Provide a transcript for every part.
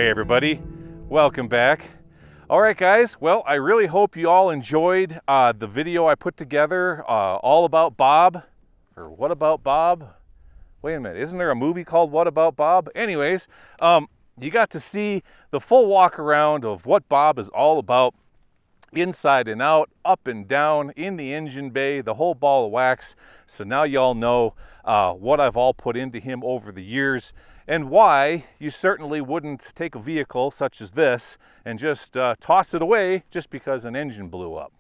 Hey everybody, welcome back. All right guys, well I really hope you all enjoyed the video I put together all about Bob, or what about Bob? Wait a minute, isn't there a movie called What About Bob? Anyways, you got to see the full walk around of what Bob is all about, inside and out, up and down, in the engine bay, the whole ball of wax. So now y'all know what I've all put into him over the years, and why you certainly wouldn't take a vehicle such as this and just toss it away just because an engine blew up.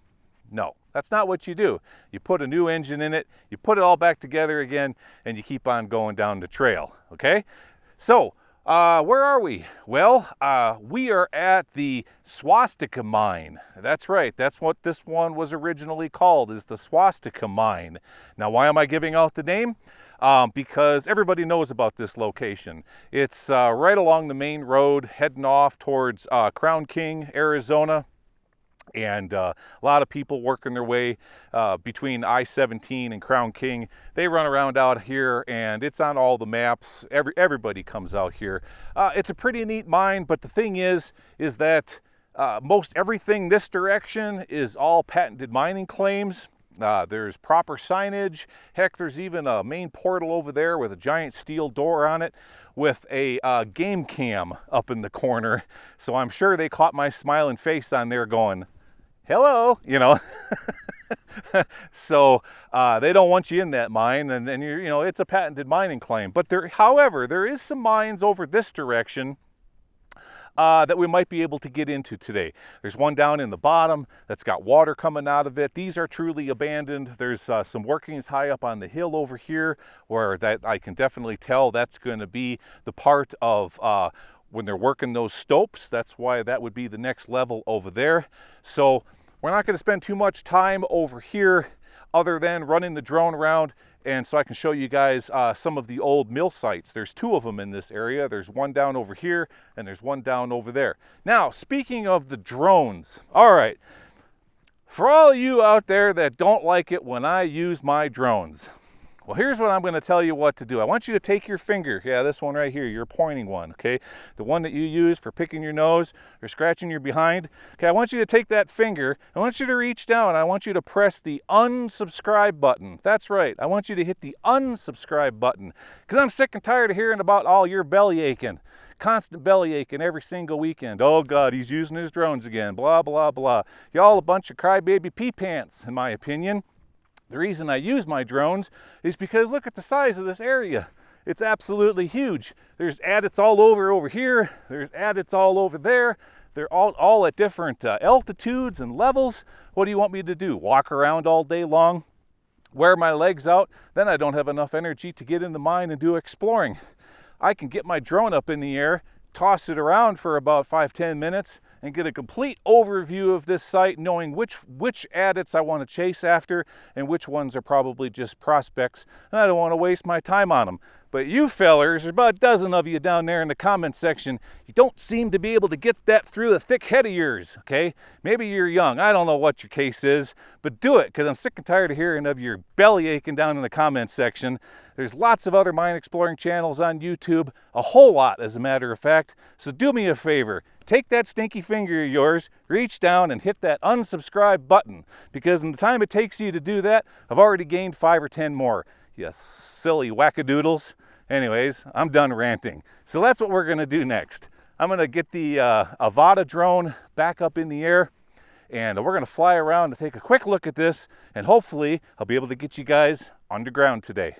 No, that's not what you do. You put a new engine in it, you put it all back together again, and you keep on going down the trail, okay? So, where are we? Well, we are at the Swastika Mine. That's right, that's what this one was originally called, is the Swastika Mine. Now, why am I giving out the name? Because everybody knows about this location. It's right along the main road heading off towards Crown King, Arizona. And a lot of people working their way between I-17 and Crown King. They run around out here, and it's on all the maps. Everybody comes out here. It's a pretty neat mine, but the thing is that most everything this direction is all patented mining claims. There's proper signage. Heck, there's even a main portal over there with a giant steel door on it with a game cam up in the corner. So I'm sure they caught my smiling face on there going, hello, you know. So they don't want you in that mine, and you know, it's a patented mining claim. But however, there is some mines over this direction that we might be able to get into today. There's one down in the bottom that's got water coming out of it. These are truly abandoned. There's some workings high up on the hill over here where that I can definitely tell that's going to be the part of when they're working those stopes. That's why that would be the next level over there. So we're not going to spend too much time over here other than running the drone around, and so I can show you guys some of the old mill sites. There's two of them in this area. There's one down over here, and there's one down over there. Now, speaking of the drones, all right, for all of you out there that don't like it when I use my drones, well, here's what I'm going to tell you what to do. I want you to take your finger, yeah, this one right here, your pointing one, okay? The one that you use for picking your nose or scratching your behind. Okay, I want you to take that finger, I want you to reach down, I want you to press the unsubscribe button. That's right, I want you to hit the unsubscribe button, because I'm sick and tired of hearing about all your belly aching. Constant belly aching every single weekend. Oh God, he's using his drones again, blah, blah, blah. Y'all a bunch of crybaby pee pants, in my opinion. The reason I use my drones is because look at the size of this area. It's absolutely huge. There's adits all over here. There's adits all over there. They're all at different altitudes and levels. What do you want me to do? Walk around all day long? Wear my legs out? Then I don't have enough energy to get in the mine and do exploring. I can get my drone up in the air, toss it around for about 5-10 minutes, and get a complete overview of this site, knowing which adits I want to chase after and which ones are probably just prospects, and I don't want to waste my time on them. But you fellers, there's about a dozen of you down there in the comment section, you don't seem to be able to get that through the thick head of yours, okay? Maybe you're young, I don't know what your case is, but do it, because I'm sick and tired of hearing of your belly aching down in the comment section. There's lots of other mine exploring channels on YouTube, a whole lot as a matter of fact, so do me a favor. Take that stinky finger of yours, reach down and hit that unsubscribe button, because in the time it takes you to do that, I've already gained 5 or 10 more. You silly wackadoodles. Anyways, I'm done ranting. So that's what we're gonna do next. I'm gonna get the Avata drone back up in the air, and we're gonna fly around to take a quick look at this, and hopefully I'll be able to get you guys underground today.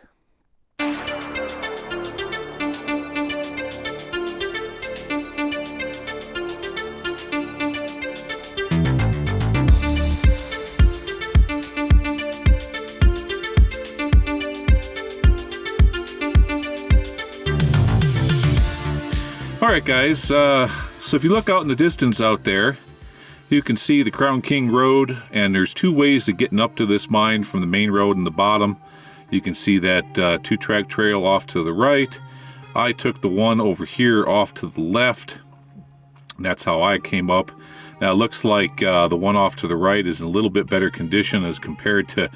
Alright guys, so if you look out in the distance out there, you can see the Crown King Road, and there's two ways of getting up to this mine from the main road in the bottom. You can see that 2-track trail off to the right. I took the one over here off to the left. That's how I came up. Now it looks like the one off to the right is in a little bit better condition as compared to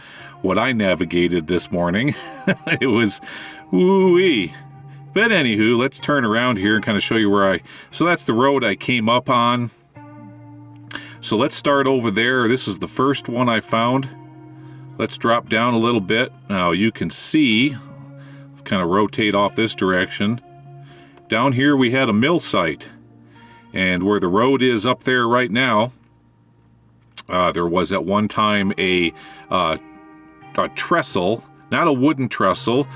what I navigated this morning. It was woo-wee. But anywho, let's turn around here and kind of show you where so that's the road I came up on. So let's start over there. This is the first one I found. Let's drop down a little bit. Now you can see, let's kind of rotate off this direction. Down here we had a mill site. And where the road is up there right now, there was at one time a trestle, not a wooden trestle.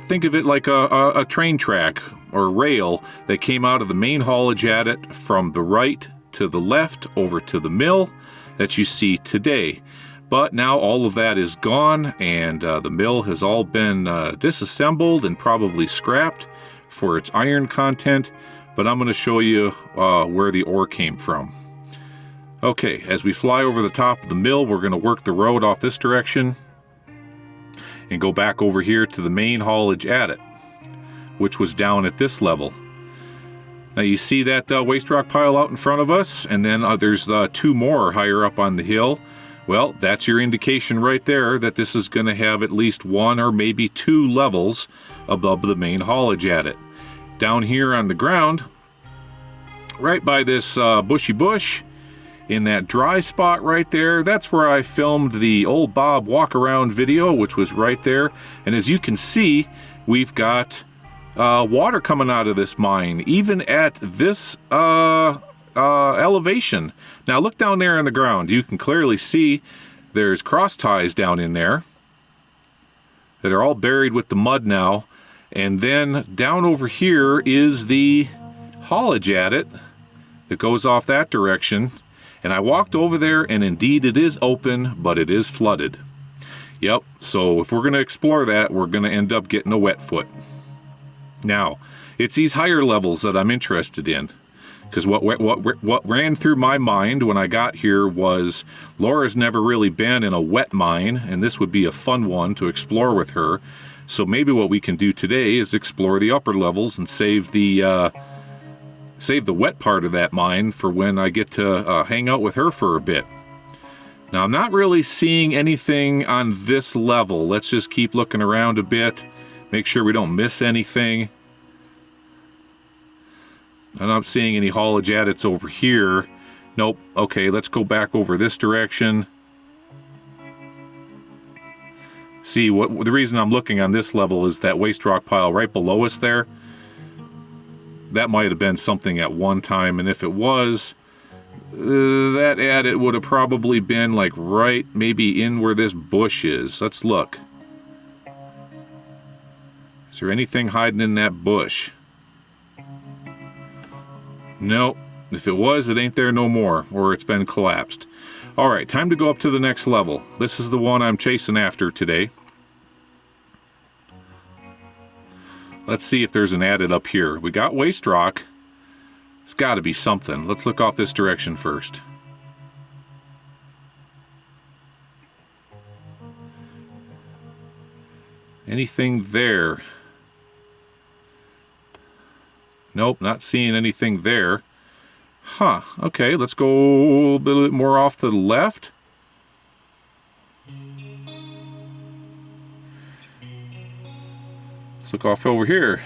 Think of it like a train track or rail that came out of the main haulage adit from the right to the left over to the mill that you see today. But now all of that is gone, and the mill has all been disassembled and probably scrapped for its iron content. But I'm going to show you where the ore came from. Okay, as we fly over the top of the mill, we're going to work the road off this direction and go back over here to the main haulage adit, which was down at this level. Now you see that waste rock pile out in front of us, and then there's 2 more higher up on the hill. Well, that's your indication right there that this is going to have at least 1 or maybe 2 levels above the main haulage adit. Down here on the ground, right by this bushy bush, in that dry spot right there, that's where I filmed the old Bob walk around video, which was right there. And as you can see, we've got water coming out of this mine, even at this elevation. Now look down there on the ground. You can clearly see there's cross ties down in there that are all buried with the mud now. And then down over here is the haulage adit that goes off that direction. And I walked over there, and indeed it is open, but it is flooded. Yep, so if we're going to explore that, we're going to end up getting a wet foot. Now, it's these higher levels that I'm interested in. Because what ran through my mind when I got here was Laura's never really been in a wet mine, and this would be a fun one to explore with her. So maybe what we can do today is explore the upper levels and save the wet part of that mine for when I get to hang out with her for a bit. Now, I'm not really seeing anything on this level. Let's just keep looking around a bit, make sure we don't miss anything. I'm not seeing any haulage adits over here. Nope. Okay, let's go back over this direction. See, the reason I'm looking on this level is that waste rock pile right below us there. That might have been something at one time, and if it was, that adit would have probably been like right maybe in where this bush is. Let's look. Is there anything hiding in that bush? Nope. If it was, it ain't there no more, or it's been collapsed. Alright, time to go up to the next level. This is the one I'm chasing after today. Let's see if there's an adit up here. We got waste rock. There's got to be something. Let's look off this direction first. Anything there? Nope, not seeing anything there. Huh, okay, let's go a little bit more off to the left. Let's look off over here.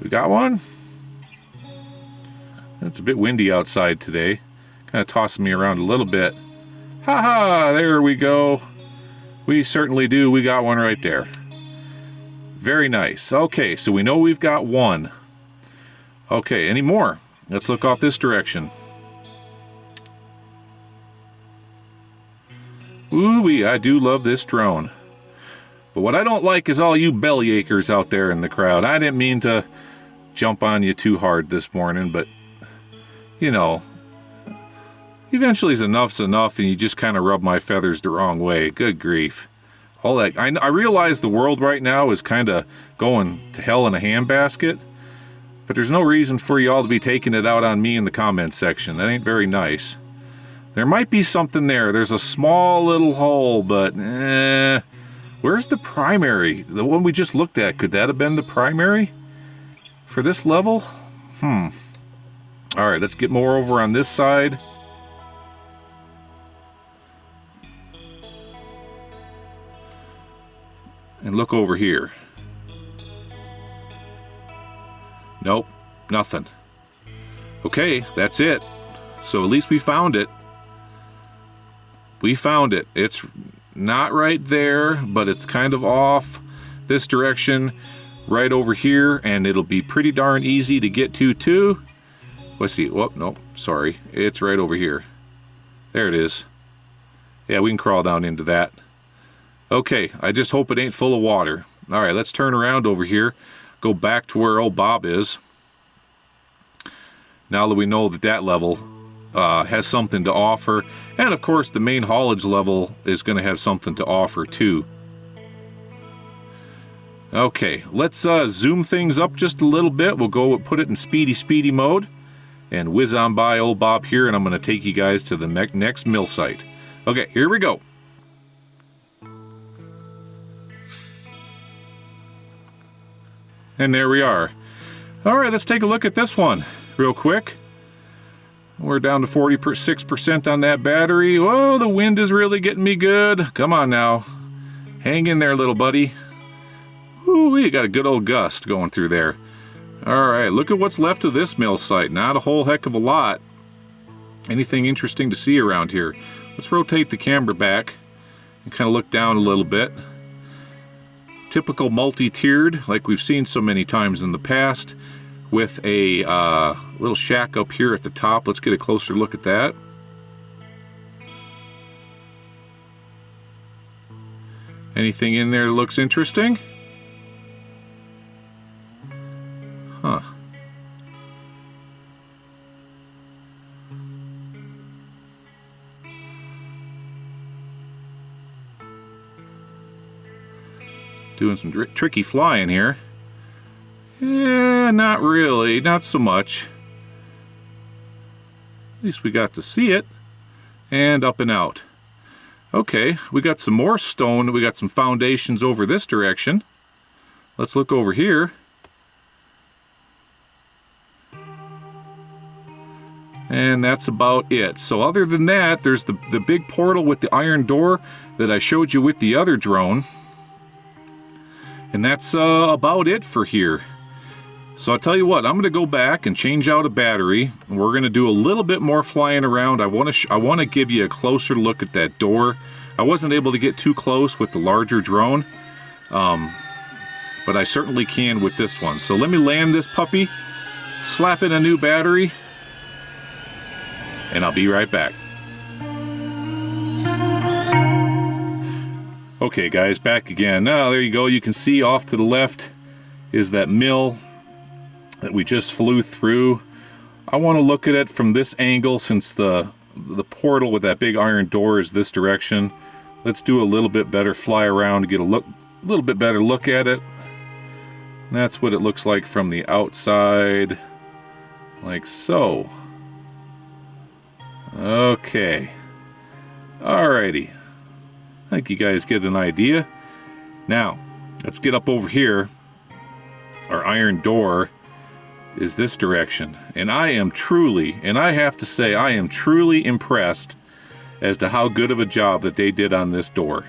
We got one? It's a bit windy outside today. Kind of tossing me around a little bit. Ha-ha, there we go. We certainly do. We got one right there. Very nice. Okay, so we know we've got one. Okay, any more? Let's look off this direction. Ooh-wee, I do love this drone. But what I don't like is all you bellyachers out there in the crowd. I didn't mean to jump on you too hard this morning, but, you know, eventually enough's enough, and you just kind of rub my feathers the wrong way. Good grief. All that. I realize the world right now is kind of going to hell in a handbasket, but there's no reason for you all to be taking it out on me in the comments section. That ain't very nice. There might be something there. There's a small little hole, but where's the primary? The one we just looked at, could that have been the primary for this level? All right, let's get more over on this side. And look over here. Nope, nothing. Okay, that's it. So at least we found it. We found it. It's not right there, but it's kind of off this direction, right over here, and it'll be pretty darn easy to get to too. Let's see. Oh, no, sorry. It's right over here. There it is. Yeah, we can crawl down into that. Okay, I just hope it ain't full of water. All right, let's turn around over here. Go back to where old Bob is. Now that we know that that level has something to offer. And of course, the main haulage level is going to have something to offer too. Okay, let's zoom things up just a little bit. We'll go put it in speedy mode and whiz on by old Bob here, and I'm going to take you guys to the next mill site. Okay, here we go. And there we are. All right, let's take a look at this one real quick. We're down to 46% on that battery. Whoa, the wind is really getting me good. Come on now. Hang in there, little buddy. Ooh, we got a good old gust going through there. All right, look at what's left of this mill site. Not a whole heck of a lot. Anything interesting to see around here? Let's rotate the camera back and kind of look down a little bit. Typical multi-tiered, like we've seen so many times in the past, with a little shack up here at the top. Let's get a closer look at that. Anything in there that looks interesting? Huh. Doing some tricky flying here. Yeah, not really, not so much. At least we got to see it. And up and out. Okay, we got some more stone. We got some foundations over this direction. Let's look over here. And that's about it. So other than that, there's the big portal with the iron door that I showed you with the other drone. And that's about it for here. So I'll tell you what, I'm going to go back and change out a battery. We're going to do a little bit more flying around. I want to give you a closer look at that door. I wasn't able to get too close with the larger drone, but I certainly can with this one. So let me land this puppy, slap in a new battery, and I'll be right back. Okay guys, back again. Now there you go. You can see off to the left is that mill that we just flew through. I want to look at it from this angle since the portal with that big iron door is this direction. Let's do a little bit better fly around to get a little bit better look at it. And that's what it looks like from the outside, like so. Okay. Alrighty. I think you guys get an idea. Now, let's get up over here. Our iron door is this direction. And I am truly, and I have to say, I am truly impressed as to how good of a job that they did on this door.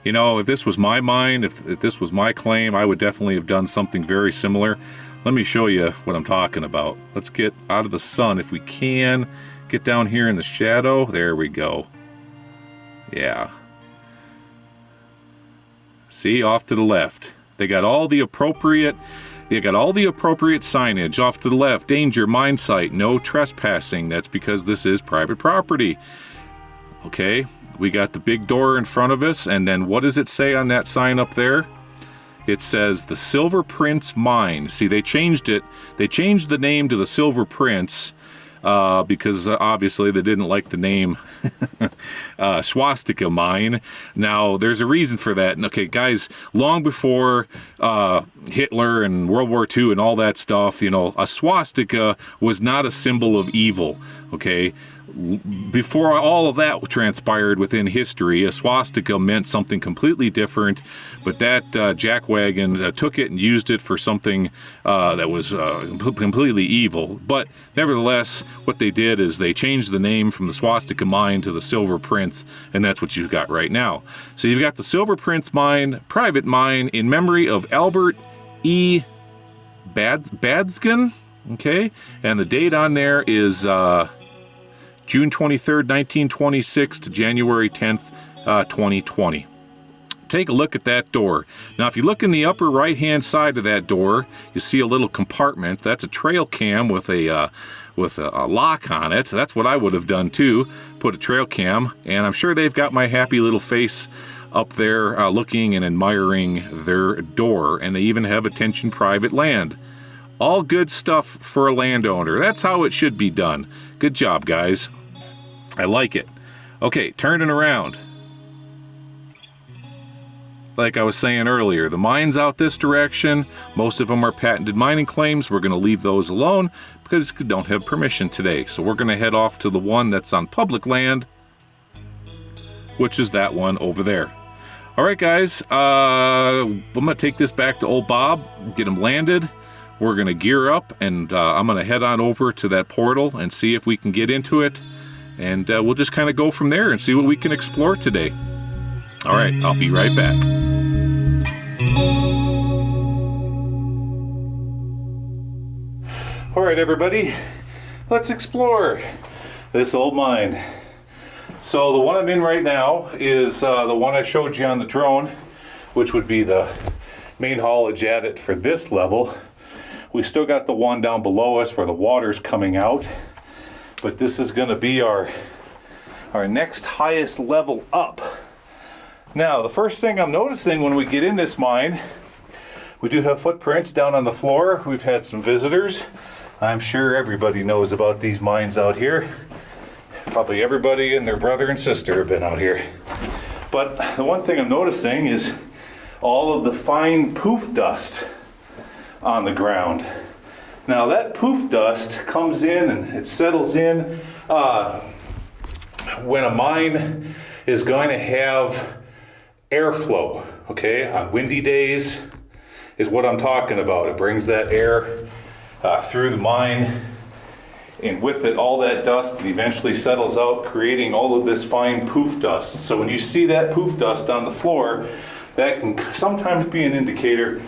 You know, if this was my mine, if this was my claim, I would definitely have done something very similar. Let me show you what I'm talking about. Let's get out of the sun if we can. Get down here in the shadow. There we go. Yeah. See, off to the left. They got all the appropriate signage off to the left. Danger, mine site, no trespassing. That's because this is private property. Okay, we got the big door in front of us, and then what does it say on that sign up there? It says the Silver Prince Mine. See, they changed it. They changed the name to the Silver Prince because obviously they didn't like the name Swastika Mine. Now, there's a reason for that. And, okay, guys, long before Hitler and World War II and all that stuff, you know, a swastika was not a symbol of evil, okay? Before all of that transpired within history, a swastika meant something completely different, but that jackwagon took it and used it for something that was completely evil. But nevertheless, what they did is they changed the name from the Swastika Mine to the Silver Prince, and that's what you've got right now. So you've got the Silver Prince Mine, private mine, in memory of Albert E. Badsgan, okay? And the date on there is June 23rd, 1926 to January 10th, 2020. Take a look at that door. Now, if you look in the upper right-hand side of that door, you see a little compartment. That's a trail cam with a lock on it. That's what I would have done too, put a trail cam, and I'm sure they've got my happy little face up there looking and admiring their door, and they even have attention private land. All good stuff for a landowner. That's how it should be done. Good job, guys. I like it. Okay, turning around. Like I was saying earlier, the mines out this direction, most of them are patented mining claims. We're going to leave those alone because we don't have permission today. So we're going to head off to the one that's on public land, which is that one over there. All right, guys, I'm going to take this back to old Bob, get him landed. We're going to gear up, and I'm going to head on over to that portal and see if we can get into it. And we'll just kind of go from there and see what we can explore today. All right, I'll be right back. All right, everybody, let's explore this old mine. So the one I'm in right now is the one I showed you on the drone, which would be the main haulage at it for this level. We still got the one down below us where the water's coming out, but this is going to be our next highest level up. Now, the first thing I'm noticing when we get in this mine, we do have footprints down on the floor. We've had some visitors. I'm sure everybody knows about these mines out here. Probably everybody and their brother and sister have been out here. But the one thing I'm noticing is all of the fine poof dust on the ground. Now that poof dust comes in and it settles in when a mine is going to have airflow, okay? On windy days is what I'm talking about. It brings that air through the mine, and with it, all that dust, it eventually settles out, creating all of this fine poof dust. So when you see that poof dust on the floor, that can sometimes be an indicator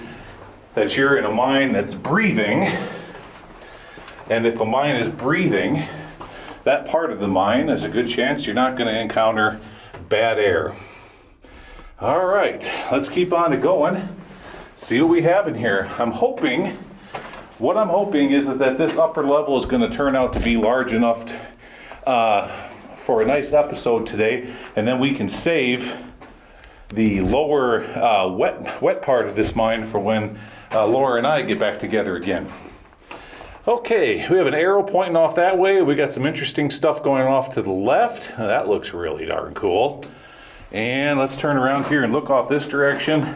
that you're in a mine that's breathing. And if a mine is breathing, that part of the mine, there's a good chance you're not going to encounter bad air. All right, let's keep on going. See what we have in here. What I'm hoping is that this upper level is going to turn out to be large enough for a nice episode today, and then we can save the lower wet part of this mine for when Laura and I get back together again. Okay, we have an arrow pointing off that way. We got some interesting stuff going off to the left. That looks really darn cool. And let's turn around here and look off this direction.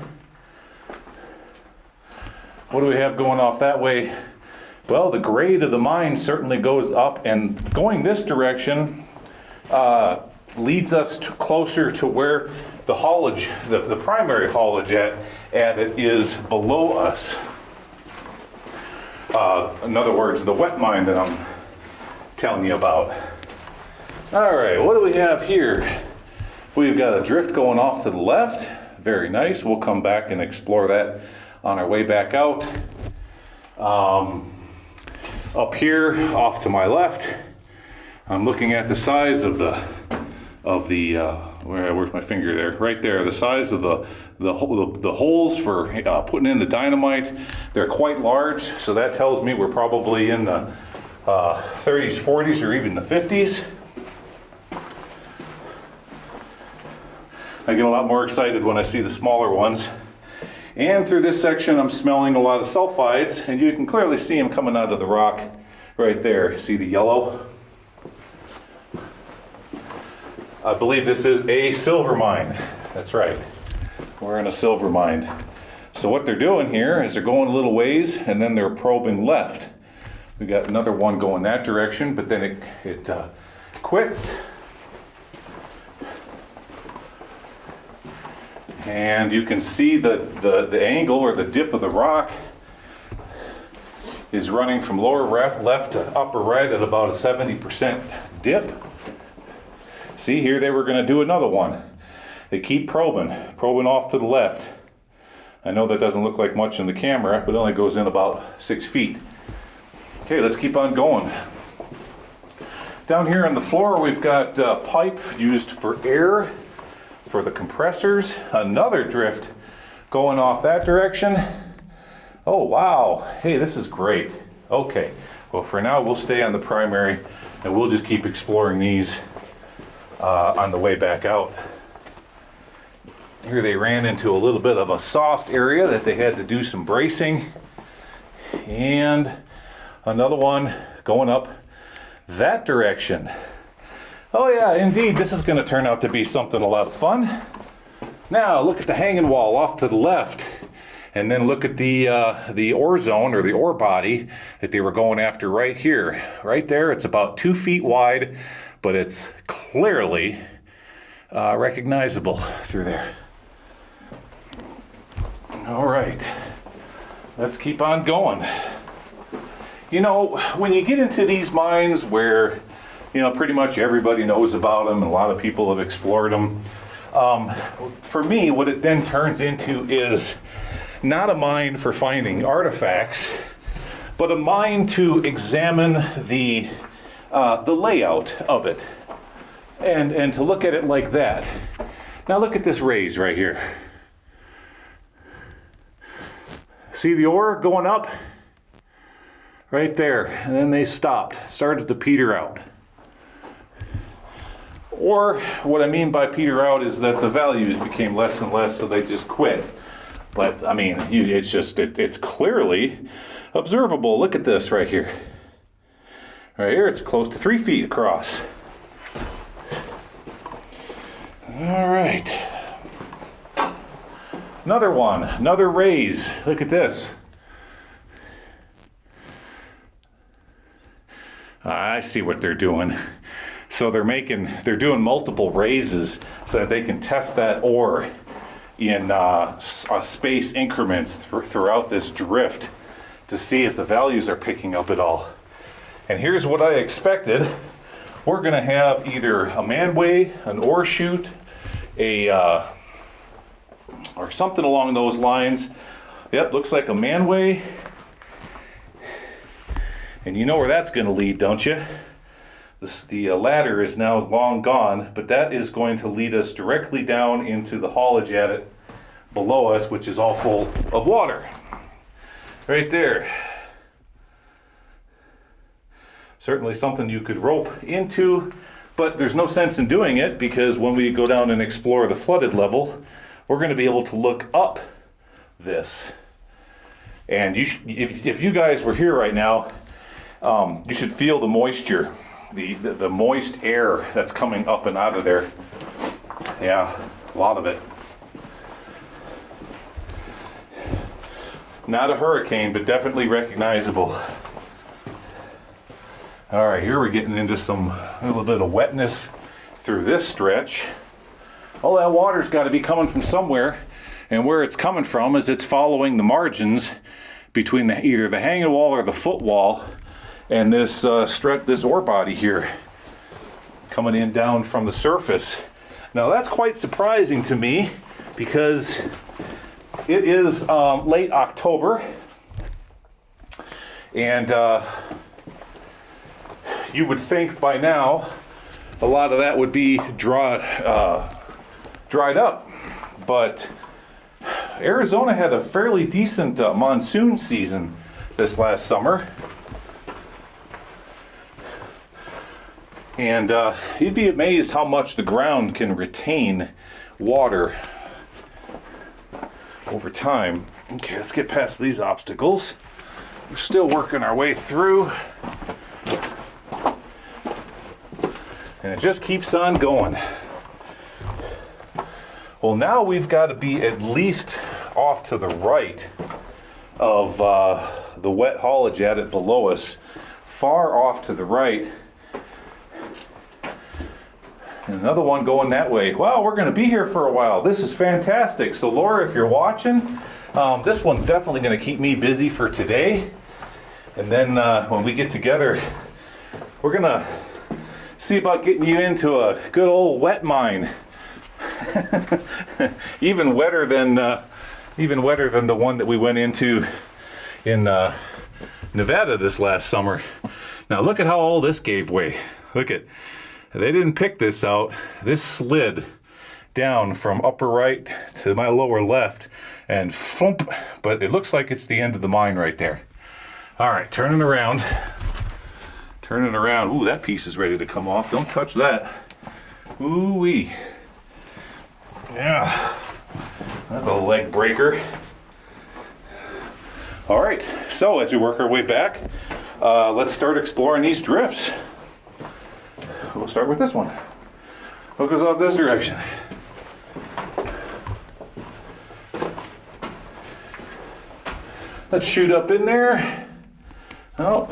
What do we have going off that way? Well, the grade of the mine certainly goes up, and going this direction leads us closer to where the haulage, the primary haulage at it is below us. In other words, the wet mine that I'm telling you about. All right, what do we have here? We've got a drift going off to the left. Very nice. We'll come back and explore that on our way back out. Up here, off to my left, I'm looking at the size of where's my finger there? Right there. The size of the holes for putting in the dynamite. They're quite large, so that tells me we're probably in the 30s, 40s, or even the 50s. I get a lot more excited when I see the smaller ones. And through this section, I'm smelling a lot of sulfides, and you can clearly see them coming out of the rock right there. See the yellow? I believe this is a silver mine. That's right. We're in a silver mine. So what they're doing here is they're going a little ways, and then they're probing left. We got another one going that direction, but then it quits. And you can see the angle or the dip of the rock is running from lower left to upper right at about a 70% dip. See here, they were going to do another one. They keep probing off to the left. I know that doesn't look like much in the camera, but it only goes in about 6 feet. Okay, let's keep on going. Down here on the floor, we've got pipe used for air, for the compressors. Another drift going off that direction. Oh, wow. Hey, this is great. Okay, well, for now, we'll stay on the primary, and we'll just keep exploring these on the way back out. Here they ran into a little bit of a soft area that they had to do some bracing. And another one going up that direction. Oh yeah, indeed, this is going to turn out to be something a lot of fun. Now look at the hanging wall off to the left, and then look at the ore zone, or the ore body that they were going after right here. Right there, it's about 2 feet wide, but it's clearly recognizable through there. All right, let's keep on going. You know, when you get into these mines where, you know, pretty much everybody knows about them and a lot of people have explored them, for me, what it then turns into is not a mine for finding artifacts, but a mine to examine the layout of it, and to look at it like that. Now look at this raise right here. See the ore going up? Right there, and then they started to peter out. Or what I mean by peter out is that the values became less and less, so they just quit. But I mean, it's clearly observable. Look at this right here. Right here, it's close to 3 feet across. All right. Another one, another raise. Look at this. I see what they're doing. So they're doing multiple raises so that they can test that ore in space increments throughout this drift to see if the values are picking up at all. And here's what I expected. We're gonna have either a manway, an ore chute, or something along those lines. Yep, looks like a manway. And you know where that's going to lead, don't you? The ladder is now long gone, but that is going to lead us directly down into the haulage adit below us, which is all full of water. Right there. Certainly something you could rope into, but there's no sense in doing it because when we go down and explore the flooded level, we're going to be able to look up this. And if you guys were here right now, you should feel the moisture, the moist air that's coming up and out of there. Yeah, a lot of it. Not a hurricane, but definitely recognizable. All right, here we're getting into a little bit of wetness through this stretch. All that water's got to be coming from somewhere, and where it's coming from is it's following the margins between either the hanging wall or the footwall and this ore body here coming in down from the surface. Now that's quite surprising to me because it is late October, and you would think by now a lot of that would be dried up, but Arizona had a fairly decent monsoon season this last summer, and you'd be amazed how much the ground can retain water over time. Okay, let's get past these obstacles. We're still working our way through, and it just keeps on going. Well, now we've got to be at least off to the right of the wet haulage adit below us, far off to the right. And another one going that way. Wow, we're going to be here for a while. This is fantastic. So Laura, if you're watching, this one's definitely going to keep me busy for today. And then when we get together, we're going to see about getting you into a good old wet mine. Even wetter than even wetter than the one that we went into in Nevada this last summer. Now look at how all this gave way. Look at, they didn't pick this out. This slid down from upper right to my lower left and thump, but it looks like it's the end of the mine right there. All right, turning around. Turning around. Ooh, that piece is ready to come off. Don't touch that. Ooh-wee. Yeah, that's a leg breaker. All right, so as we work our way back, let's start exploring these drifts. We'll start with this one. Hook us off this direction. Let's shoot up in there. Oh,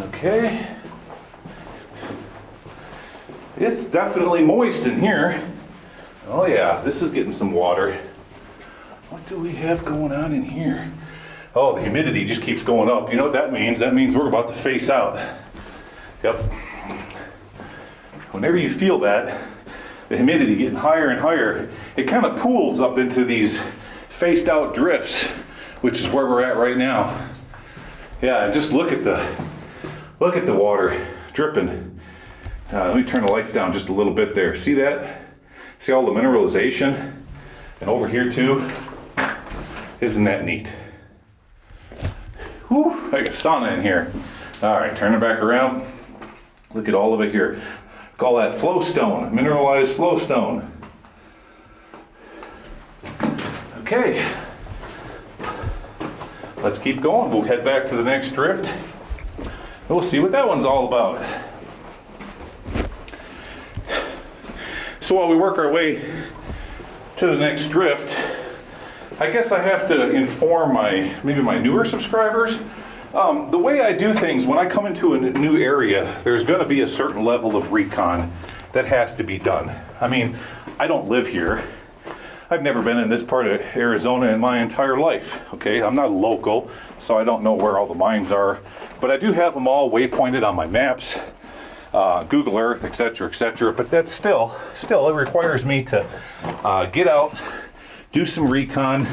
okay. It's definitely moist in here. Oh yeah, this is getting some water. What do we have going on in here? Oh, the humidity just keeps going up. You know what that means? That means we're about to face out. Yep. Whenever you feel that, the humidity getting higher and higher, it kind of pools up into these faced out drifts, which is where we're at right now. Yeah, just look at the water dripping. Let me turn the lights down just a little bit there. See that? See all the mineralization? And over here too. Isn't that neat? Whew, like a sauna in here. All right, turn it back around. Look at all of it here. Call that flowstone, mineralized flowstone. Okay. Let's keep going. We'll head back to the next drift. We'll see what that one's all about. So while we work our way to the next drift, I guess I have to inform maybe my newer subscribers. The way I do things, when I come into a new area, there's going to be a certain level of recon that has to be done. I mean, I don't live here. I've never been in this part of Arizona in my entire life, okay? I'm not a local, so I don't know where all the mines are, but I do have them all waypointed on my maps, Google Earth, etc., but that's still it requires me to get out, do some recon.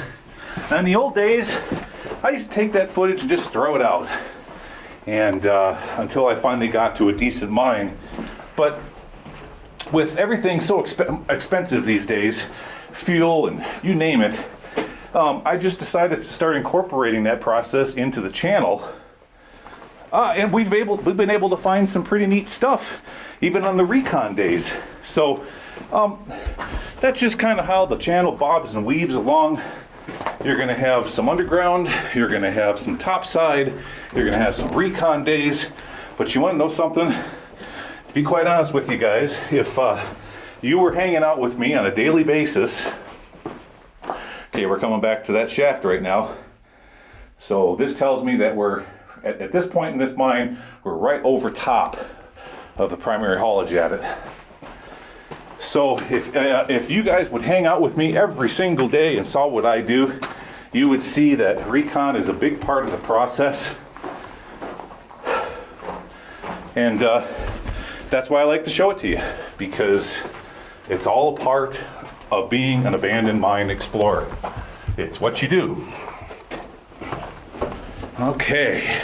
Now, in the old days, I used to take that footage and just throw it out, and until I finally got to a decent mine. But with everything so expensive these days, fuel and you name it, I just decided to start incorporating that process into the channel. And we've been able to find some pretty neat stuff, even on the recon days. So that's just kind of how the channel bobs and weaves along. You're going to have some underground, you're going to have some topside, you're going to have some recon days. But you want to know something? To be quite honest with you guys, if you were hanging out with me on a daily basis, okay, we're coming back to that shaft right now. So this tells me that we're, at this point in this mine, we're right over top of the primary haulage at it. So if you guys would hang out with me every single day and saw what I do, you would see that recon is a big part of the process. And that's why I like to show it to you, because it's all a part of being an abandoned mine explorer. It's what you do. Okay.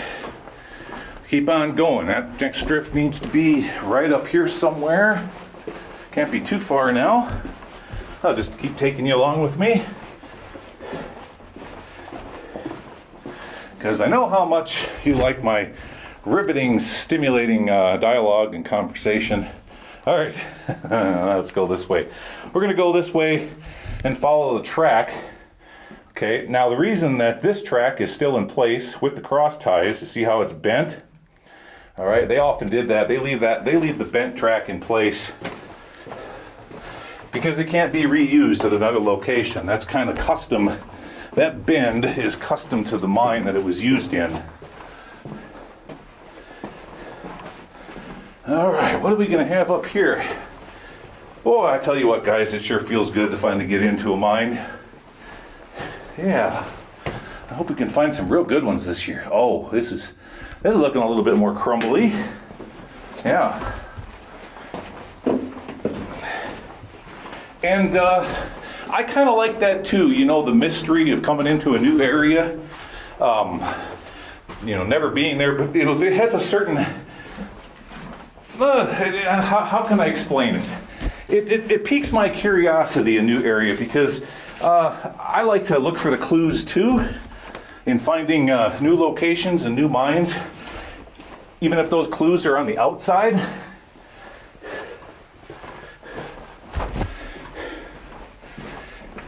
Keep on going. That next drift needs to be right up here somewhere. Can't be too far now. I'll just keep taking you along with me, because I know how much you like my riveting, stimulating dialogue and conversation. All right, let's go this way. We're going to go this way and follow the track. Okay, now the reason that this track is still in place with the cross ties, you see how it's bent? All right, they often did that. They leave the bent track in place because it can't be reused at another location. That's kind of custom. That bend is custom to the mine that it was used in. All right, what are we going to have up here? Oh, I tell you what, guys, it sure feels good to finally get into a mine. Yeah, I hope we can find some real good ones this year. Oh, this is looking a little bit more crumbly. Yeah. And I kind of like that too, you know, the mystery of coming into a new area. You know, never being there, but you know, it has a certain, how can I explain it? It piques my curiosity, a new area, because I like to look for the clues too in finding new locations and new mines, even if those clues are on the outside.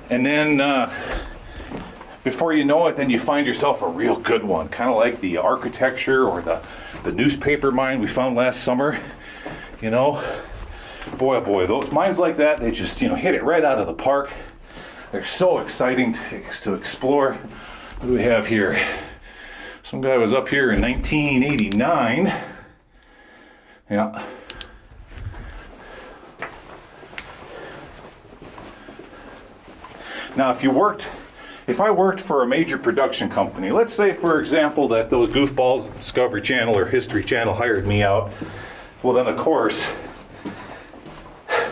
And then before you know it, then you find yourself a real good one, kind of like the architecture or the newspaper mine we found last summer. You know, boy, oh boy, those mines like that, they just, you know, hit it right out of the park. They're so exciting to explore. What do we have here? Some guy was up here in 1989. Yeah. Now, if I worked for a major production company, let's say, for example, that those goofballs at Discovery Channel or History Channel hired me out, well, then, of course,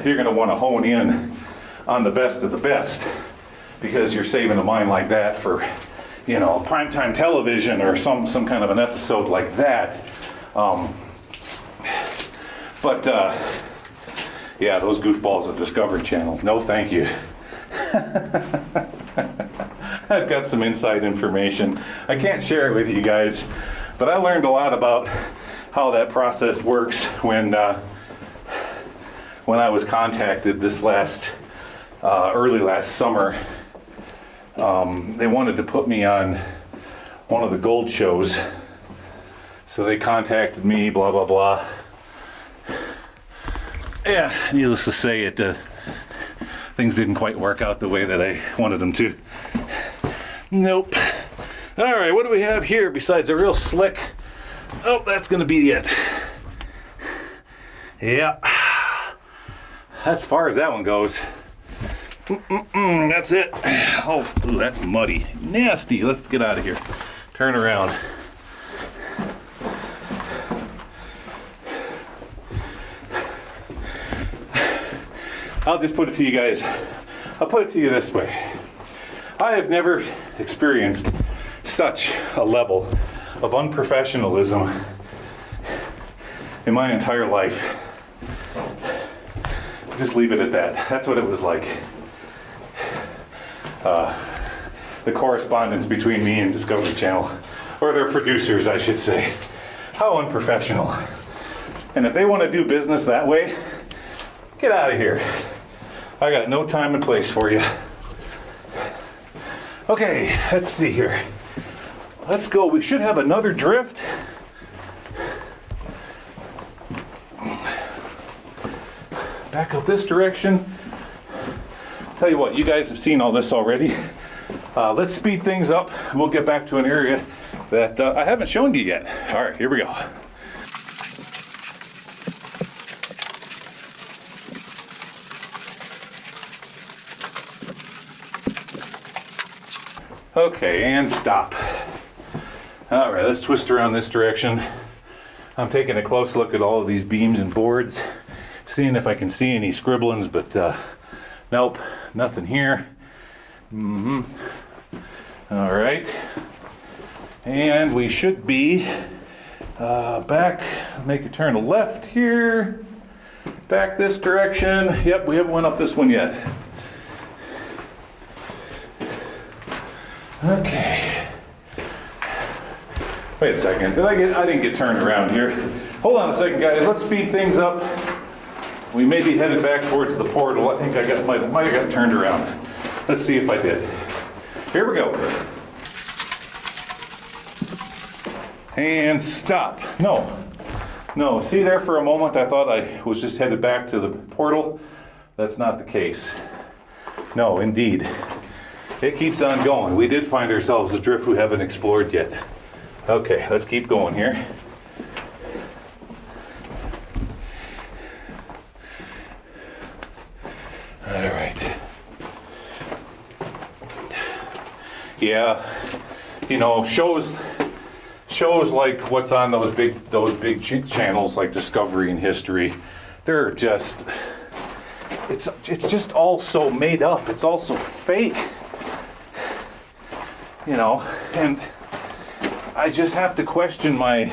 you're going to want to hone in on the best of the best, because you're saving a mine like that for, you know, primetime television or some kind of an episode like that. Yeah, those goofballs at Discovery Channel, no thank you. I've got some inside information. I can't share it with you guys, but I learned a lot about how that process works when I was contacted this early last summer. They wanted to put me on one of the gold shows, so they contacted me, blah, blah, blah. Yeah, needless to say, things didn't quite work out the way that I wanted them to. Nope. All right, what do we have here besides a real slick? Oh, that's going to be it. Yeah. As far as that one goes. That's it. Oh, ooh, that's muddy. Nasty. Let's get out of here. Turn around. I'll just put it to you guys. I'll put it to you this way. I have never experienced such a level of unprofessionalism in my entire life. Just leave it at that. That's what it was like. The correspondence between me and Discovery Channel, or their producers, I should say. How unprofessional. And if they want to do business that way, get out of here. I got no time and place for you. Okay, let's see here. Let's go. We should have another drift. Back up this direction. Tell you what, you guys have seen all this already. Let's speed things up. We'll get back to an area that I haven't shown you yet. All right, here we go. Okay, and stop. All right, let's twist around this direction. I'm taking a close look at all of these beams and boards, seeing if I can see any scribblings, but nope, nothing here. All right, and we should be back. Make a turn to left here. Back this direction. Yep, we haven't went up this one yet. Okay. Wait a second. I didn't get turned around here. Hold on a second, guys. Let's speed things up. We may be headed back towards the portal. I think I might have got turned around. Let's see if I did. Here we go. And stop. No. See there for a moment, I thought I was just headed back to the portal. That's not the case. No, indeed. It keeps on going. We did find ourselves a drift we haven't explored yet. Okay, let's keep going here. All right. Yeah, you know, shows like what's on those big channels like Discovery and History, they're just, it's just all so made up. It's all so fake, you know, and I just have to question my,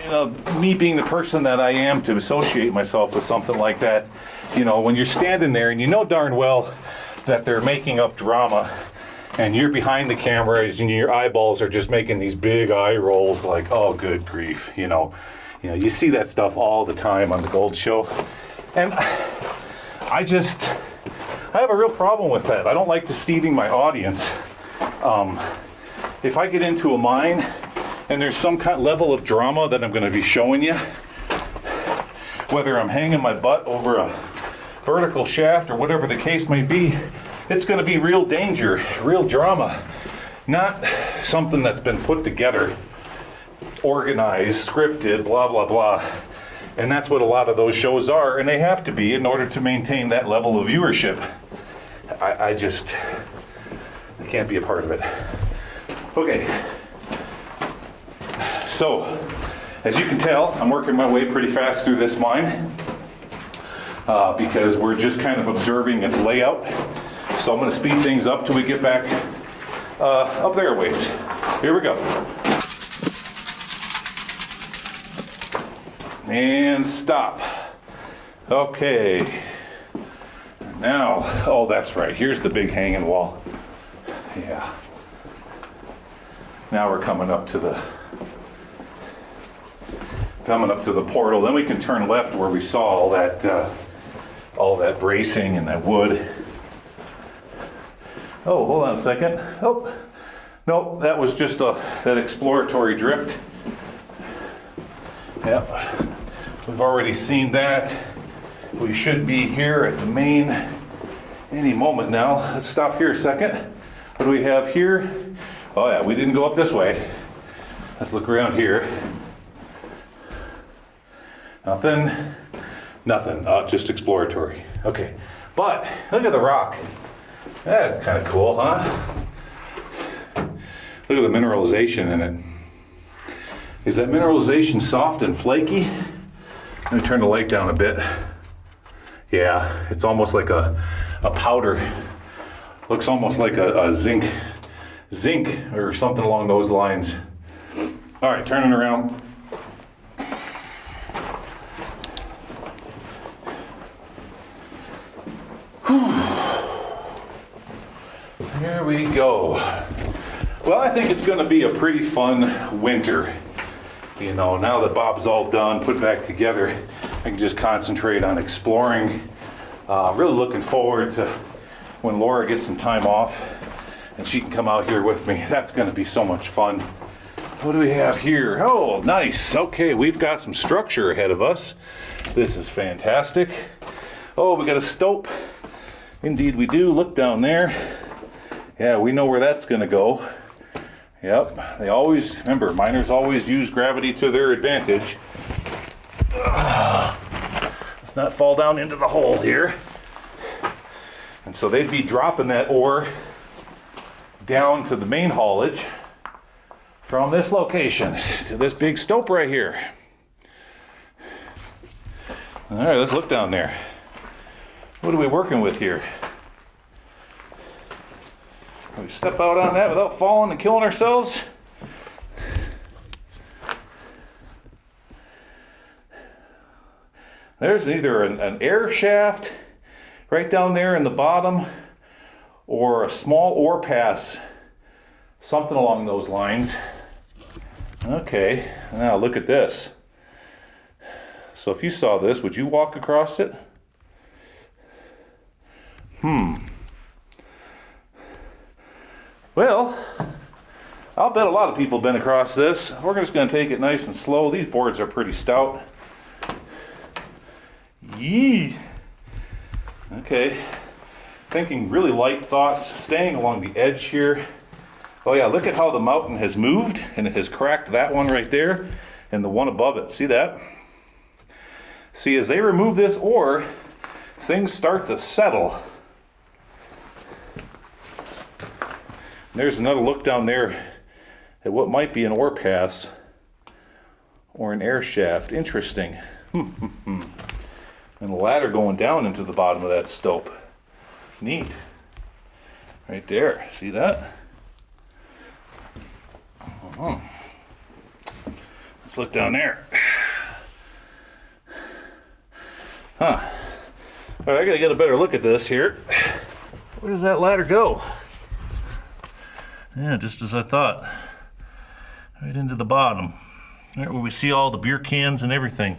you know, me being the person that I am to associate myself with something like that. You know, when you're standing there and you know darn well that they're making up drama, and you're behind the cameras and your eyeballs are just making these big eye rolls like, oh, good grief, you know, you see that stuff all the time on the Gold Show. And I have a real problem with that. I don't like deceiving my audience. If I get into a mine and there's some kind of level of drama that I'm going to be showing you, whether I'm hanging my butt over a vertical shaft or whatever the case may be, it's going to be real danger, real drama, not something that's been put together, organized, scripted, blah, blah, blah. And that's what a lot of those shows are, and they have to be in order to maintain that level of viewership. I can't be a part of it. Okay. So, as you can tell, I'm working my way pretty fast through this mine because we're just kind of observing its layout. So I'm going to speed things up till we get back up there a ways. Here we go. And stop. Okay. Now, oh, that's right. Here's the big hanging wall. Yeah. Now we're coming up to the portal. Then we can turn left where we saw all that bracing and that wood. Oh, hold on a second. Oh, nope, that was just that exploratory drift. Yep, we've already seen that. We should be here at the main any moment now. Let's stop here a second. What do we have here? Oh yeah, we didn't go up this way. Let's look around here. Nothing, just exploratory. Okay, but look at the rock. That's kind of cool, huh? Look at the mineralization in it. Is that mineralization soft and flaky? Let me turn the light down a bit. Yeah, it's almost like a powder. Looks almost like a zinc or something along those lines. All right, turning around. Here we go. Well, I think it's going to be a pretty fun winter. You know, now that Bob's all done, put back together, I can just concentrate on exploring. Really looking forward to when Laura gets some time off and she can come out here with me. That's going to be so much fun. What do we have here? Oh, nice. Okay, we've got some structure ahead of us. This is fantastic. Oh, we got a stope. Indeed we do. Look down there. Yeah, we know where that's going to go. Yep, they always, remember, miners always use gravity to their advantage. Let's not fall down into the hole here. And so they'd be dropping that ore down to the main haulage from this location to this big stope right here. All right, let's look down there. What are we working with here? We step out on that without falling and killing ourselves. There's either an air shaft right down there in the bottom or a small ore pass, something along those lines. Okay, now look at this. So if you saw this, would you walk across it? Well, I'll bet a lot of people have been across this. We're just going to take it nice and slow. These boards are pretty stout. Yee. Okay. Thinking really light thoughts, staying along the edge here. Oh yeah, look at how the mountain has moved and it has cracked that one right there and the one above it. See that? See, as they remove this ore, things start to settle. There's another look down there at what might be an ore pass or an air shaft. Interesting. And a ladder going down into the bottom of that stope. Neat. Right there. See that? Let's look down there. Huh. All right, I gotta get a better look at this here. Where does that ladder go? Yeah, just as I thought. Right into the bottom. Right where we see all the beer cans and everything.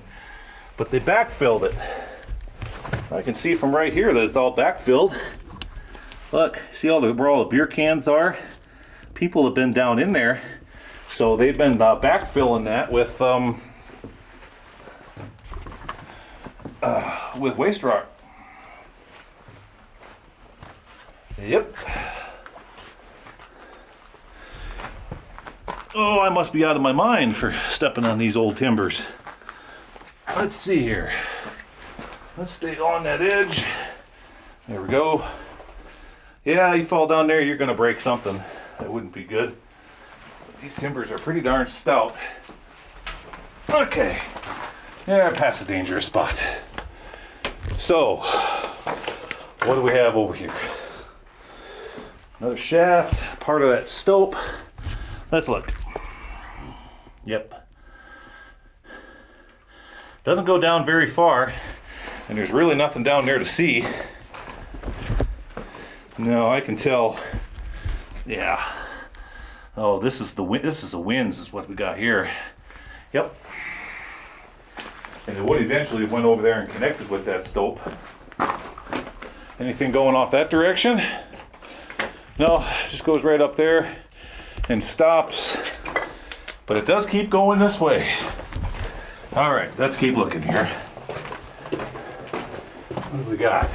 But they backfilled it. I can see from right here that it's all backfilled. Look, see where all the beer cans are? People have been down in there, so they've been backfilling that with waste rock. Yep. Oh, I must be out of my mind for stepping on these old timbers. Let's see here. Let's stay on that edge. There we go. Yeah, you fall down there, you're gonna break something. That wouldn't be good. But these timbers are pretty darn stout. Okay. Yeah, past a dangerous spot. So, what do we have over here? Another shaft, part of that stope. Let's look. Yep. Doesn't go down very far, and there's really nothing down there to see. No, I can tell. Yeah. Oh, this is the winds is what we got here. Yep. And it would eventually went over there and connected with that stope. Anything going off that direction? No, it just goes right up there and stops. But it does keep going this way. All right, let's keep looking here. What do we got?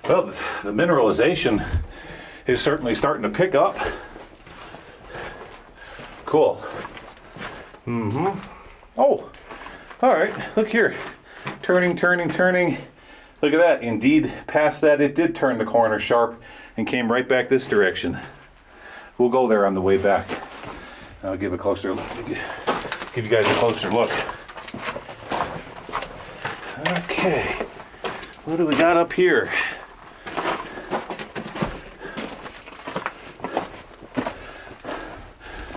Well, the mineralization is certainly starting to pick up. Cool. Oh, all right, look here. Turning. Look at that. Indeed, past that, it did turn the corner sharp and came right back this direction. We'll go there on the way back. I'll give you guys a closer look. Okay, what do we got up here?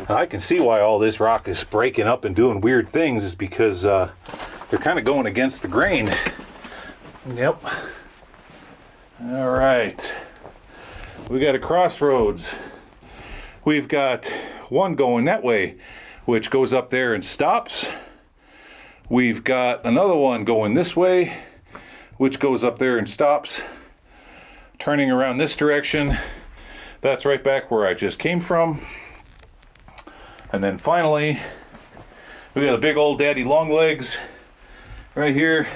I can see why all this rock is breaking up and doing weird things is because they're kind of going against the grain. Yep. All right. We got a crossroads. We've got one going that way, which goes up there and stops. We've got another one going this way, which goes up there and stops. Turning around this direction. That's right back where I just came from. And then finally, we got a big old Daddy Longlegs right here.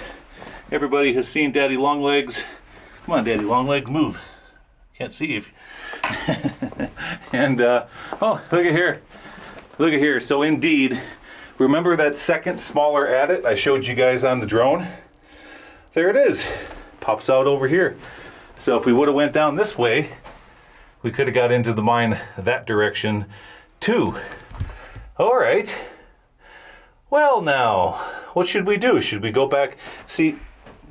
Everybody has seen Daddy Longlegs. Come on, Daddy Longlegs, move. Can't see if. And oh, look at here. Look at here. So indeed, remember that second smaller adit I showed you guys on the drone? There it is. Pops out over here. So if we would have went down this way, we could have got into the mine that direction too. All right. Well now, what should we do? Should we go back? See,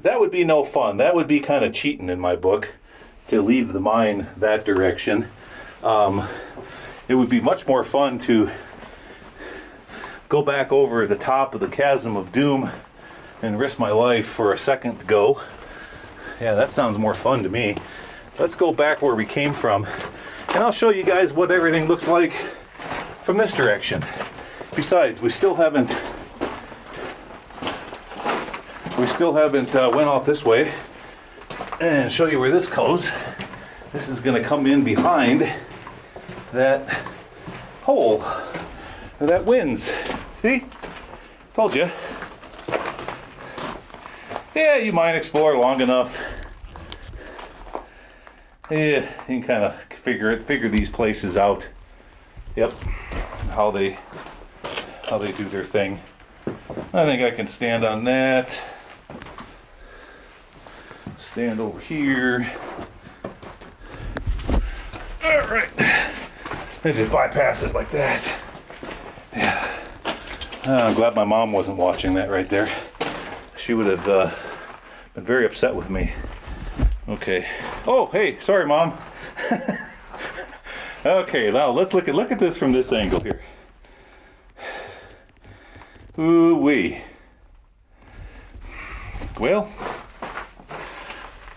that would be no fun. That would be kind of cheating in my book to leave the mine that direction. It would be much more fun to go back over the top of the chasm of doom and risk my life for a second to go. Yeah, that sounds more fun to me. Let's go back where we came from, and I'll show you guys what everything looks like from this direction. Besides, we still haven't went off this way, and show you where this goes. This is going to come in behind that hole, or that winds. See? Told you. Yeah, you might explore long enough. Yeah, you can kind of figure these places out. Yep, how they do their thing. I think I can stand on that. Stand over here. All right, and just bypass it like that. Yeah. I'm glad my mom wasn't watching that right there. She would have been very upset with me. Okay. Oh, hey, sorry, Mom. Okay, now let's look at this from this angle here. Ooh-wee. Well,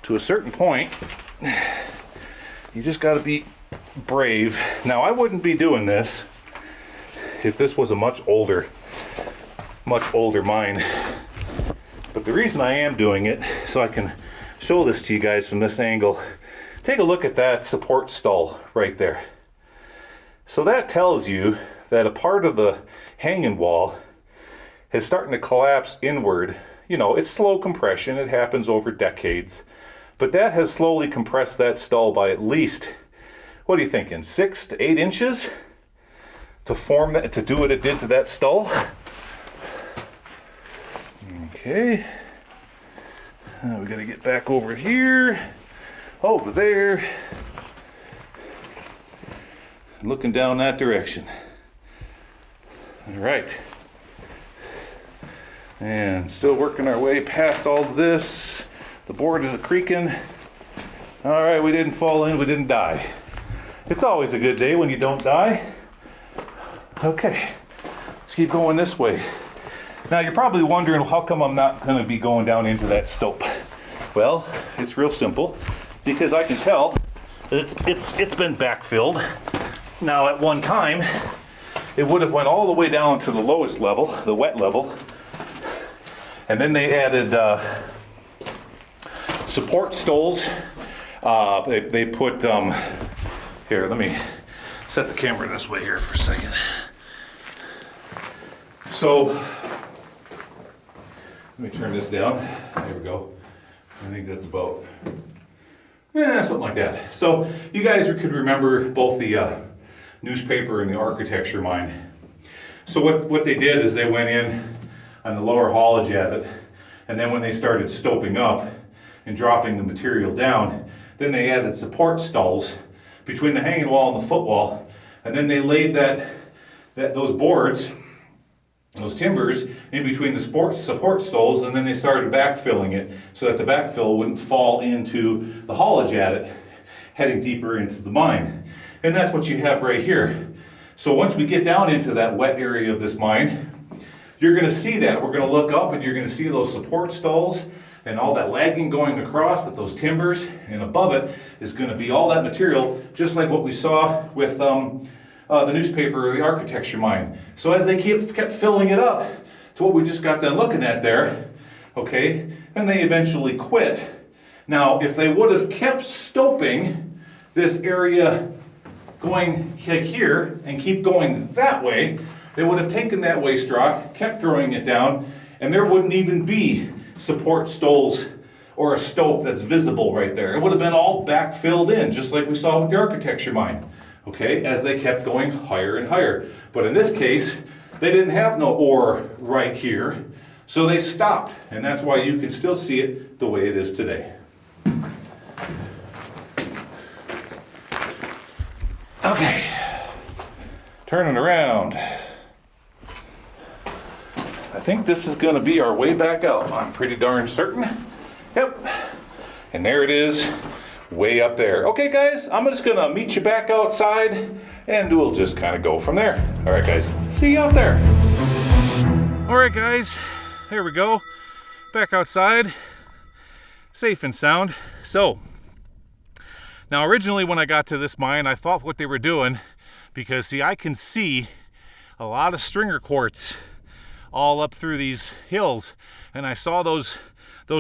to a certain point, you just got to be brave. Now, I wouldn't be doing this if this was a much older mine. But the reason I am doing it, so I can show this to you guys from this angle, take a look at that support stall right there. So that tells you that a part of the hanging wall is starting to collapse inward. You know, it's slow compression, it happens over decades, but that has slowly compressed that stall by at least, what are you thinking, 6 to 8 inches to form that, to do what it did to that stall? Okay, we gotta get back over here, over there, looking down that direction. All right. And still working our way past all of this. The board is creaking. All right, we didn't fall in, we didn't die. It's always a good day when you don't die. Okay, let's keep going this way. Now you're probably wondering, how come I'm not gonna be going down into that stope? Well, it's real simple, because I can tell that it's been backfilled. Now at one time, it would have went all the way down to the lowest level, the wet level, and then they added support stoles. They put, here, let me set the camera this way here for a second. So, let me turn this down. There we go. I think that's about, something like that. So, you guys could remember both the newspaper and the architecture mine. So what they did is they went in on the lower haulage at it, and then when they started stoping up and dropping the material down, then they added support stalls between the hanging wall and the footwall, and then they laid those boards, those timbers, in between the support stalls, and then they started backfilling it so that the backfill wouldn't fall into the haulage at it, heading deeper into the mine. And that's what you have right here. So once we get down into that wet area of this mine, you're going to see that. We're going to look up and you're going to see those support stalls and all that lagging going across with those timbers, and above it is going to be all that material, just like what we saw with the newspaper or the architecture mine. So as they kept filling it up to what we just got done looking at there, okay, and they eventually quit. Now, if they would have kept stoping this area going like here and keep going that way, they would have taken that waste rock, kept throwing it down, and there wouldn't even be support stoles or a stope that's visible right there. It would have been all backfilled in, just like we saw with the architecture mine, okay, as they kept going higher and higher. But in this case, they didn't have no ore right here, so they stopped, and that's why you can still see it the way it is today. Okay, turning around. I think this is going to be our way back out. I'm pretty darn certain. Yep. And there it is, way up there. Okay, guys, I'm just going to meet you back outside, and we'll just kind of go from there. All right, guys, see you out there. All right, guys, here we go. Back outside, safe and sound. So, now originally when I got to this mine, I thought what they were doing, because see, I can see a lot of stringer quartz all up through these hills, and I saw those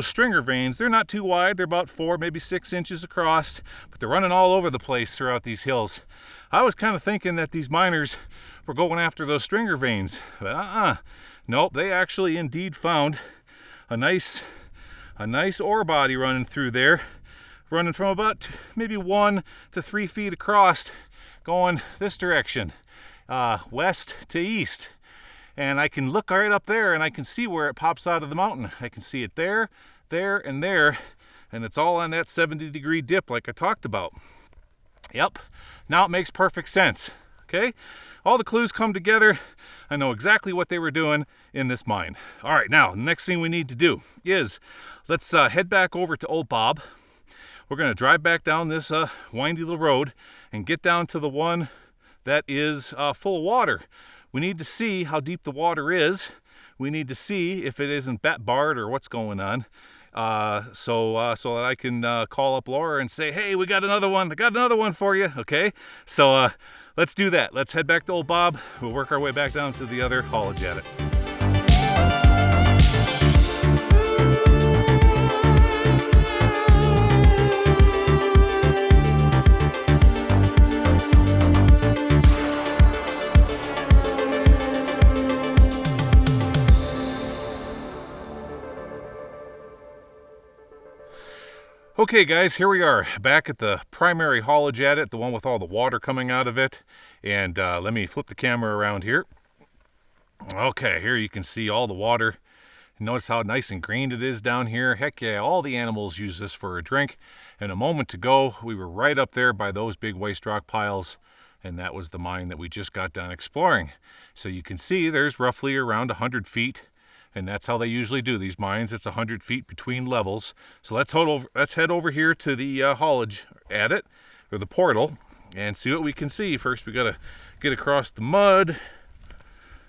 stringer veins. They're not too wide, they're about 4, maybe 6 inches across, but they're running all over the place throughout these hills. I was kind of thinking that these miners were going after those stringer veins, but nope, they actually indeed found a nice ore body running through there, running from about maybe 1 to 3 feet across, going this direction, west to east. And I can look right up there and I can see where it pops out of the mountain. I can see it there, and there, and it's all on that 70-degree dip like I talked about. Yep, now it makes perfect sense. Okay, all the clues come together. I know exactly what they were doing in this mine. All right, now, the next thing we need to do is let's head back over to Old Bob. We're going to drive back down this windy little road and get down to the one that is full of water. We need to see how deep the water is. We need to see if it isn't bat barred or what's going on. So that I can call up Laura and say, hey, we got another one. I got another one for you. Okay, so let's do that. Let's head back to Old Bob. We'll work our way back down to the other haulage at it. Okay guys, here we are back at the primary haulage at it, the one with all the water coming out of it. And let me flip the camera around here. Okay, here you can see all the water. Notice how nice and green it is down here. Heck yeah, all the animals use this for a drink. And a moment ago, we were right up there by those big waste rock piles. And that was the mine that we just got done exploring. So you can see there's roughly around 100 feet. And that's how they usually do these mines. It's 100 feet between levels. So let's head over here to the haulage at it, or the portal, and see what we can see. First, we gotta get across the mud,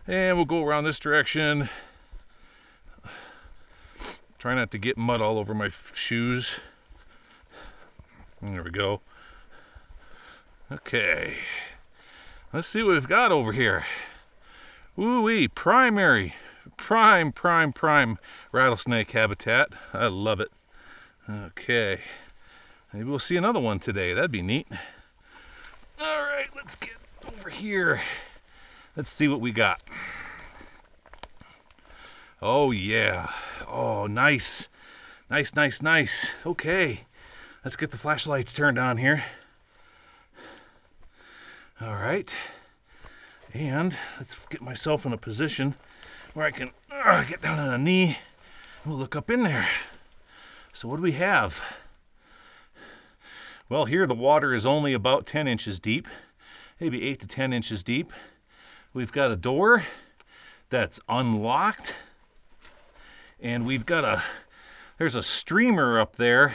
and we'll go around this direction. Try not to get mud all over my shoes. There we go. Okay, let's see what we've got over here. Ooh-wee, prime rattlesnake habitat. I love it. Okay, maybe we'll see another one today. That'd be neat. All right, let's get over here. Let's see what we got. Oh yeah. Oh, nice. Nice. Okay, let's get the flashlights turned on here. All right, and let's get myself in a position where I can get down on a knee. We'll look up in there. So what do we have? Well, here the water is only about 10 inches deep, maybe 8 to 10 inches deep. We've got a door that's unlocked, and we've got there's a streamer up there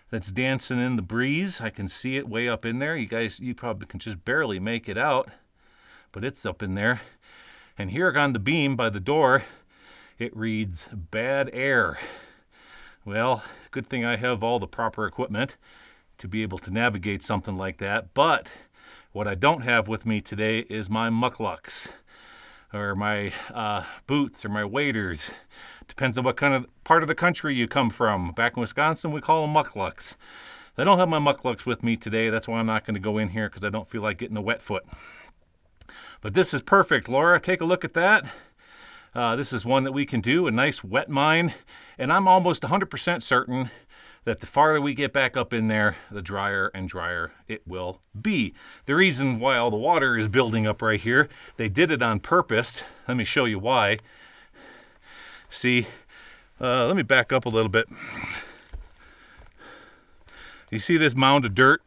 that's dancing in the breeze. I can see it way up in there. You probably can just barely make it out, but it's up in there. And here on the beam by the door, it reads bad air. Well, good thing I have all the proper equipment to be able to navigate something like that. But what I don't have with me today is my mucklucks, or my boots, or my waders. Depends on what kind of part of the country you come from. Back in Wisconsin, we call them mucklucks. I don't have my mucklucks with me today. That's why I'm not going to go in here, because I don't feel like getting a wet foot. But this is perfect. Laura, take a look at that. This is one that we can do, a nice wet mine. And I'm almost 100% certain that the farther we get back up in there, the drier and drier it will be. The reason why all the water is building up right here, they did it on purpose. Let me show you why. See, let me back up a little bit. You see this mound of dirt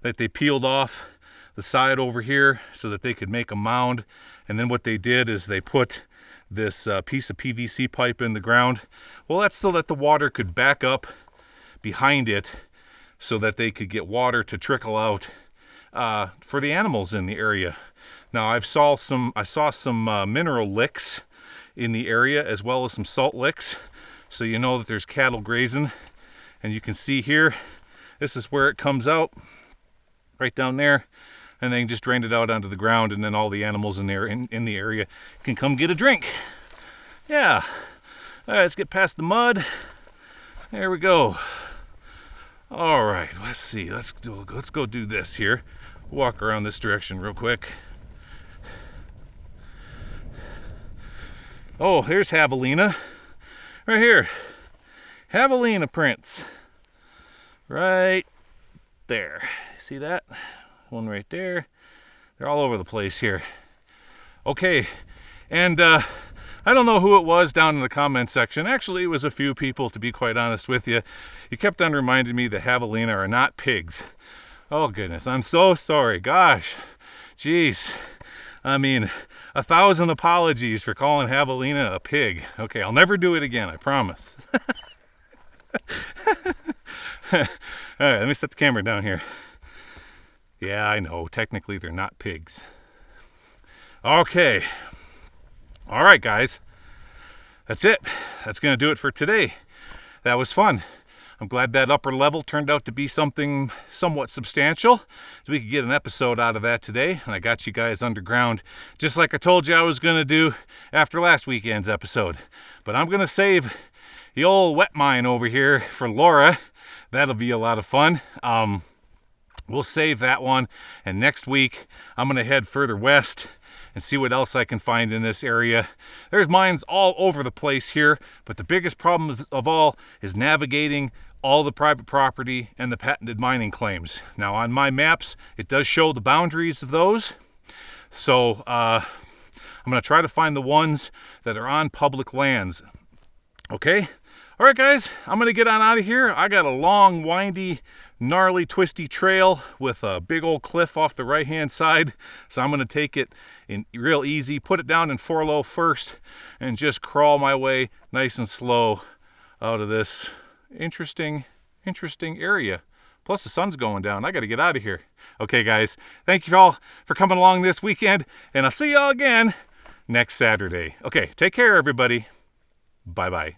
that they peeled off the side over here so that they could make a mound? And then what they did is they put this piece of PVC pipe in the ground. Well, that's so that the water could back up behind it, so that they could get water to trickle out for the animals in the area. Now I saw some mineral licks in the area, as well as some salt licks, so you know that there's cattle grazing. And you can see here, this is where it comes out, right down there, and then just drained it out onto the ground, and then all the animals in there in the area can come get a drink. Yeah. All right, let's get past the mud. There we go. All right, let's see. Let's go do this here. Walk around this direction real quick. Oh, here's javelina. Right here. Javelina prints. Right there. See that? One right there. They're all over the place here. Okay, and I don't know who it was down in the comment section. Actually, it was a few people, to be quite honest with you. You kept on reminding me that javelina are not pigs. Oh goodness, I'm so sorry. Gosh, Jeez. I mean, 1,000 apologies for calling javelina a pig. Okay, I'll never do it again, I promise. All right, let me set the camera down here. Yeah, I know, technically they're not pigs. Okay. All right, guys. That's it. That's going to do it for today. That was fun. I'm glad that upper level turned out to be something somewhat substantial, so we could get an episode out of that today. And I got you guys underground, just like I told you I was going to do after last weekend's episode. But I'm going to save the old wet mine over here for Laura. That'll be a lot of fun. We'll save that one. And next week, I'm going to head further west and see what else I can find in this area. There's mines all over the place here, but the biggest problem of all is navigating all the private property and the patented mining claims. Now on my maps, it does show the boundaries of those. So I'm gonna try to find the ones that are on public lands. Okay? All right, guys, I'm gonna get on out of here. I got a long, windy, gnarly, twisty trail with a big old cliff off the right-hand side. So I'm gonna take it in real easy, put it down in 4-low first, and just crawl my way nice and slow out of this interesting area. Plus the sun's going down. I gotta get out of here. Okay, guys, thank you all for coming along this weekend, and I'll see y'all again next Saturday. Okay, take care, everybody. Bye-bye.